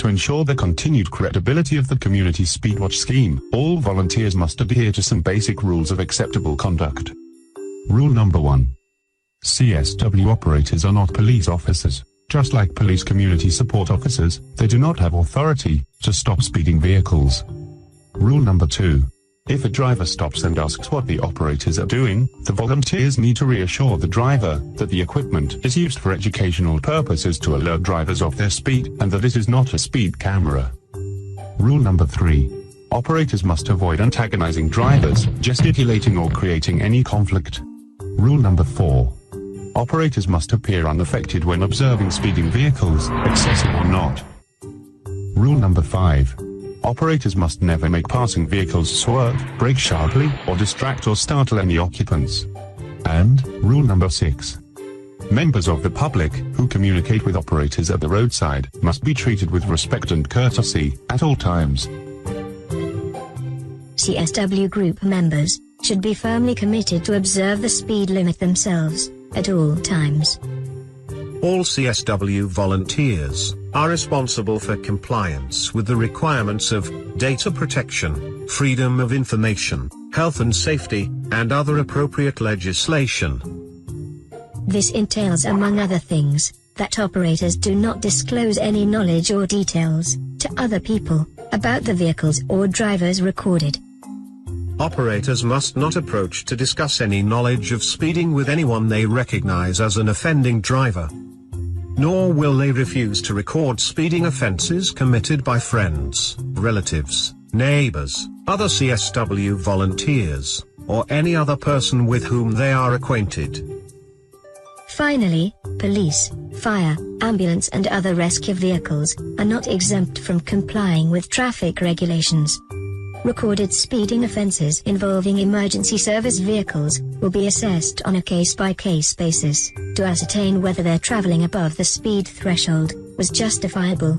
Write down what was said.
To ensure the continued credibility of the community Speedwatch scheme, all volunteers must adhere to some basic rules of acceptable conduct. Rule number 1. CSW operators are not police officers. Just like police community support officers, they do not have authority to stop speeding vehicles. Rule number 2. If a driver stops and asks what the operators are doing, the volunteers need to reassure the driver that the equipment is used for educational purposes to alert drivers of their speed, and that it is not a speed camera. Rule number 3. Operators must avoid antagonizing drivers, gesticulating or creating any conflict. Rule number 4. Operators must appear unaffected when observing speeding vehicles, excessive or not. Rule number 5. Operators must never make passing vehicles swerve, brake sharply, or distract or startle any occupants. And, rule number 6. Members of the public, who communicate with operators at the roadside, must be treated with respect and courtesy, at all times. CSW group members should be firmly committed to observe the speed limit themselves, at all times. All CSW volunteers are responsible for compliance with the requirements of data protection, freedom of information, health and safety, and other appropriate legislation. This entails, among other things, that operators do not disclose any knowledge or details to other people about the vehicles or drivers recorded. Operators must not approach to discuss any knowledge of speeding with anyone they recognize as an offending driver. Nor will they refuse to record speeding offenses committed by friends, relatives, neighbors, other CSW volunteers, or any other person with whom they are acquainted. Finally, police, fire, ambulance and other rescue vehicles are not exempt from complying with traffic regulations. Recorded speeding offenses involving emergency service vehicles will be assessed on a case-by-case basis to ascertain whether their traveling above the speed threshold was justifiable.